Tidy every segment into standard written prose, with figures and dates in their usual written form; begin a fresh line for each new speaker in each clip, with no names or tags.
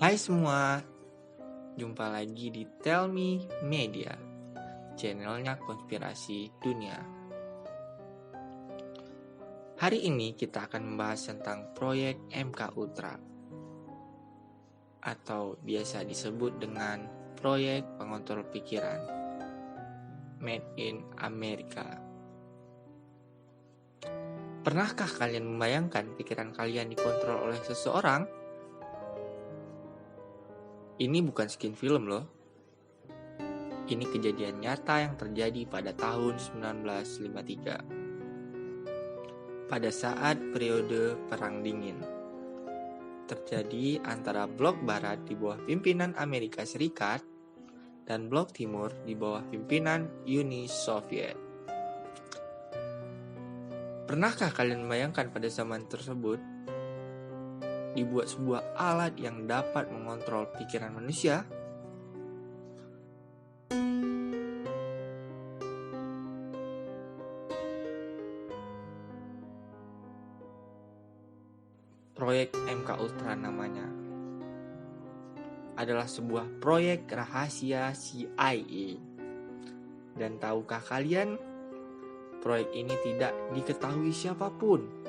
Hai semua, jumpa lagi di Tell Me Media, channelnya konspirasi dunia. Hari ini kita akan membahas tentang proyek MK Ultra, atau biasa disebut dengan proyek pengontrol pikiran, Made in America. Pernahkah kalian membayangkan pikiran kalian dikontrol oleh seseorang? Ini bukan skin film loh. Ini kejadian nyata yang terjadi pada tahun 1953. Pada saat periode Perang Dingin. Terjadi antara blok barat di bawah pimpinan Amerika Serikat dan blok timur di bawah pimpinan Uni Soviet. Pernahkah kalian membayangkan pada zaman tersebut dibuat sebuah alat yang dapat mengontrol pikiran manusia? Proyek MK Ultra namanya. Adalah sebuah proyek rahasia CIA. Dan tahukah kalian, proyek ini tidak diketahui siapapun.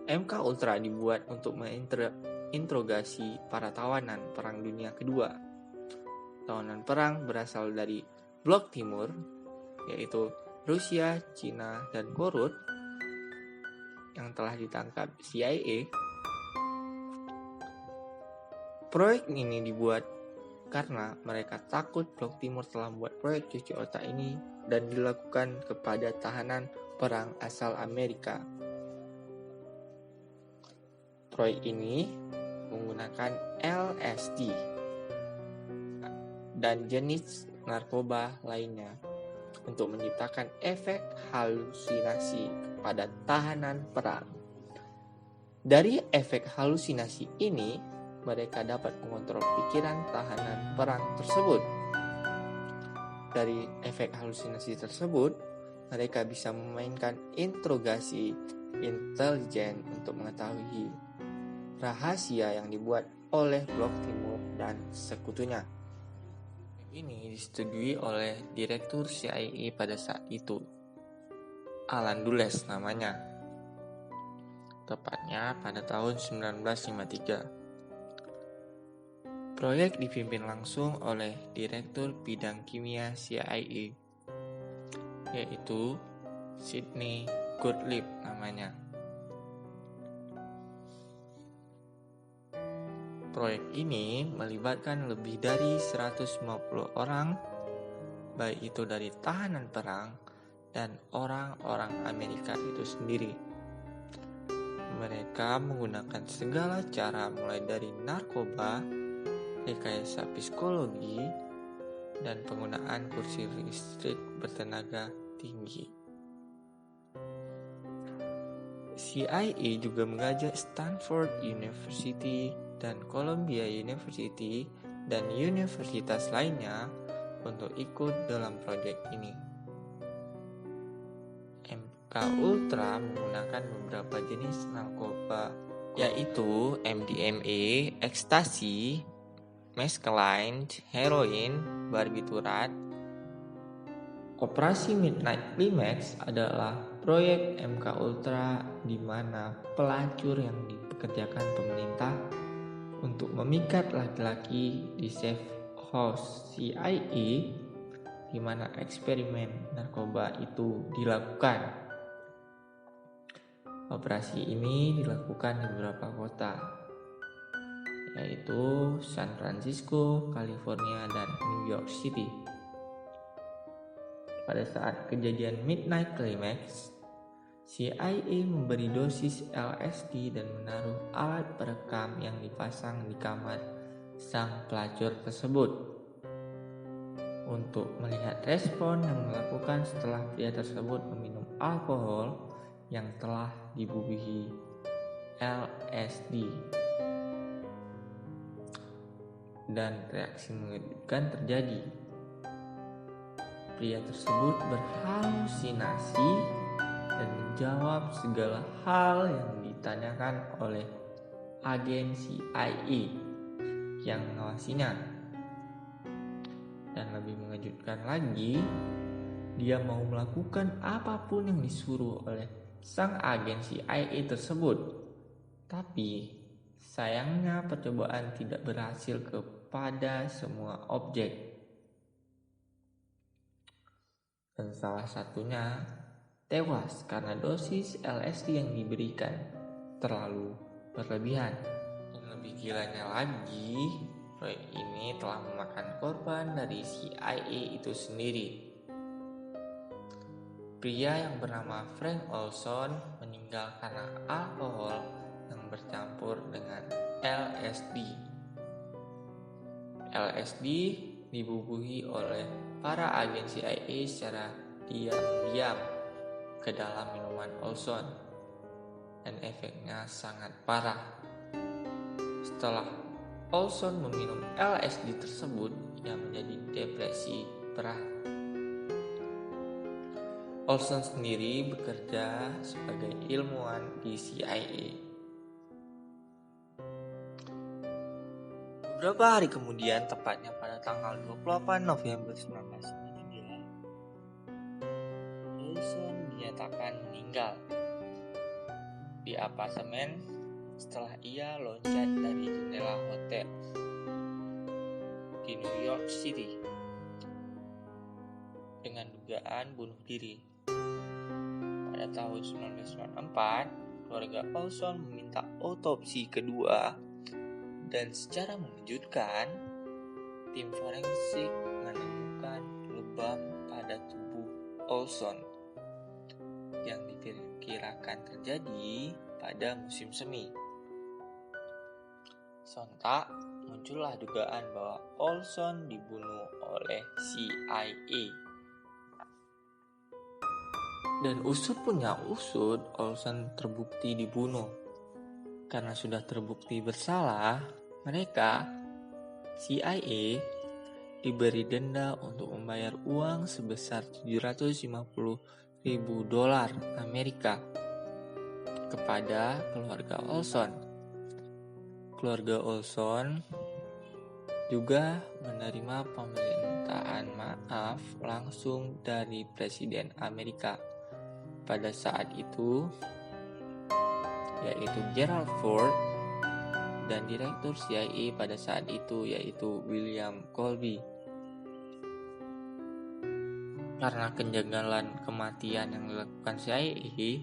MK Ultra dibuat untuk menginterogasi para tawanan Perang Dunia Kedua. Tawanan perang berasal dari blok timur, yaitu Rusia, Cina, dan Korut, yang telah ditangkap CIA. Proyek ini dibuat karena mereka takut blok timur telah membuat proyek cuci otak ini dan dilakukan kepada tahanan perang asal Amerika. Proyek ini menggunakan LSD dan jenis narkoba lainnya untuk menciptakan efek halusinasi kepada tahanan perang. Dari efek halusinasi ini, mereka dapat mengontrol pikiran tahanan perang tersebut. Dari efek halusinasi tersebut, mereka bisa memainkan interogasi intelijen untuk mengetahui rahasia yang dibuat oleh blok timur dan sekutunya. Ini disetujui oleh Direktur CIA pada saat itu, Alan Dulles namanya, tepatnya pada tahun 1953. Proyek dipimpin langsung oleh Direktur Bidang Kimia CIA, yaitu Sidney Gottlieb namanya. Proyek ini melibatkan lebih dari 150 orang, baik itu dari tahanan perang dan orang-orang Amerika itu sendiri. Mereka menggunakan segala cara mulai dari narkoba, rekayasa psikologi, dan penggunaan kursi listrik bertenaga tinggi. CIA juga mengajak Stanford University dan Columbia University dan universitas lainnya untuk ikut dalam proyek ini. MK Ultra menggunakan beberapa jenis narkoba, yaitu MDMA, ekstasi, mescaline, heroin, barbiturat. Operasi Midnight Climax adalah proyek MK Ultra di mana pelacur yang dipekerjakan pemerintah untuk memikat laki-laki di safe house CIA di mana eksperimen narkoba itu dilakukan. Operasi ini dilakukan di beberapa kota, yaitu San Francisco, California, dan New York City. Pada saat kejadian Midnight Climax, CIA memberi dosis LSD dan menaruh alat perekam yang dipasang di kamar sang pelacur tersebut untuk melihat respon yang dilakukan setelah pria tersebut meminum alkohol yang telah dibubuhi LSD. Dan reaksi mengejutkan terjadi. Pria tersut berhalusinasi dan menjawab segala hal yang ditanyakan oleh agen CIA. yang mengawasinya. Dan lebih mengejutkan lagi, dia mau melakukan apapun yang disuruh oleh sang agen CIA tersebut. Tapi sayangnya percobaan tidak berhasil kepada semua objek. Dan salah satunya tewas karena dosis LSD yang diberikan terlalu berlebihan. Dan lebih gilanya lagi, proyek ini telah memakan korban dari CIA itu sendiri. Pria yang bernama Frank Olson meninggal karena alkohol yang bercampur dengan LSD. LSD dibubuhi oleh para agen CIA secara diam-diam ke dalam minuman Olson, dan efeknya sangat parah. Setelah Olson meminum LSD tersebut, ia menjadi depresi berat. Olson sendiri bekerja sebagai ilmuwan di CIA. Beberapa hari kemudian, tepatnya pada tanggal 28 November 1993, Olson dinyatakan meninggal di apartemen setelah ia loncat dari jendela hotel di New York City dengan dugaan bunuh diri. Pada tahun 1994, keluarga Olson meminta autopsi kedua, dan secara mengejutkan, tim forensik menemukan lebam pada tubuh Olson yang diperkirakan terjadi pada musim semi. Sontak muncullah dugaan bahwa Olson dibunuh oleh CIA. Dan usut punya usut, Olson terbukti dibunuh. Karena sudah terbukti bersalah, mereka, CIA, diberi denda untuk membayar uang sebesar $750.000 Amerika kepada keluarga Olson. Keluarga Olson juga menerima permintaan maaf langsung dari Presiden Amerika pada saat itu, yaitu Gerald Ford, dan Direktur CIA pada saat itu, yaitu William Colby. Karena kejanggalan kematian yang dilakukan CIA,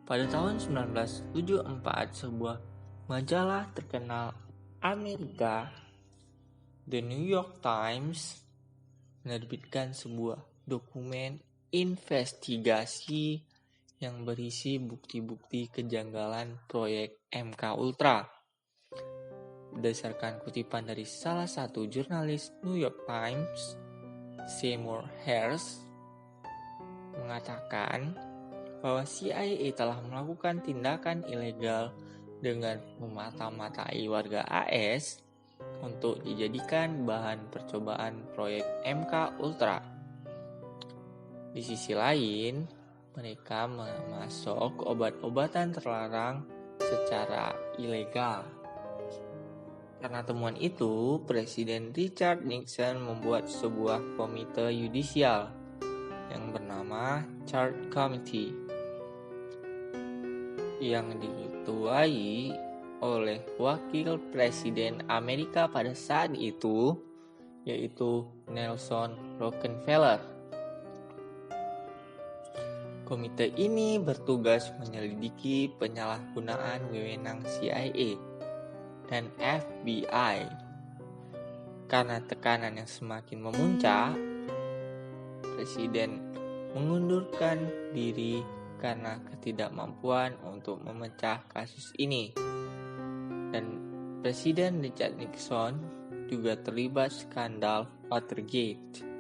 pada tahun 1974 sebuah majalah terkenal Amerika, The New York Times, menerbitkan sebuah dokumen investigasi yang berisi bukti-bukti kejanggalan proyek MK Ultra. Berdasarkan kutipan dari salah satu jurnalis New York Times, Seymour Hersh, mengatakan bahwa CIA telah melakukan tindakan ilegal dengan memata-matai warga AS untuk dijadikan bahan percobaan proyek MK Ultra. Di sisi lain, mereka memasok obat-obatan terlarang secara ilegal. Karena temuan itu, Presiden Richard Nixon membuat sebuah komite yudisial yang bernama Chart Committee, yang diketuai oleh Wakil Presiden Amerika pada saat itu, yaitu Nelson Rockefeller. Komite ini bertugas menyelidiki penyalahgunaan wewenang CIA dan FBI. Karena tekanan yang semakin memuncak, Presiden mengundurkan diri karena ketidakmampuan untuk memecah kasus ini. Dan Presiden Richard Nixon juga terlibat skandal Watergate.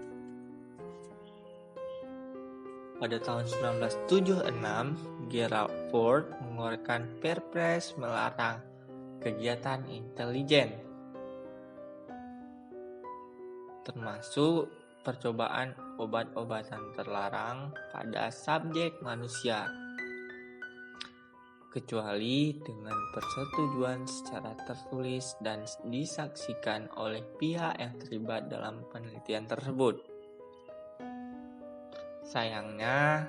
Pada tahun 1976, Gerald Ford mengeluarkan Perpres melarang kegiatan intelijen, termasuk percobaan obat-obatan terlarang pada subjek manusia. kecuali dengan persetujuan secara tertulis dan disaksikan oleh pihak yang terlibat dalam penelitian tersebut. Sayangnya,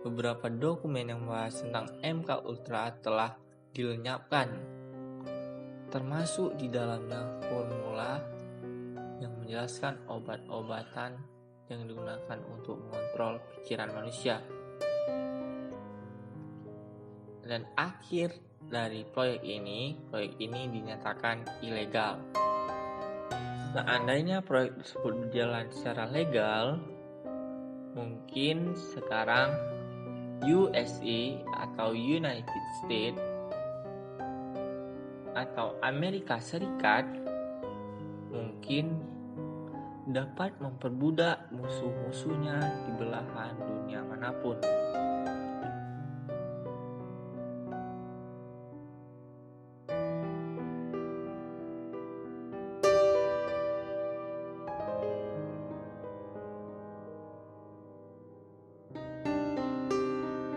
beberapa dokumen yang membahas tentang MK Ultra telah dilenyapkan, termasuk di dalamnya formula yang menjelaskan obat-obatan yang digunakan untuk mengontrol pikiran manusia. Dan akhir dari proyek ini dinyatakan ilegal. Seandainya proyek tersebut berjalan secara legal, mungkin sekarang USA atau United States atau Amerika Serikat mungkin dapat memperbudak musuh-musuhnya di belahan dunia manapun.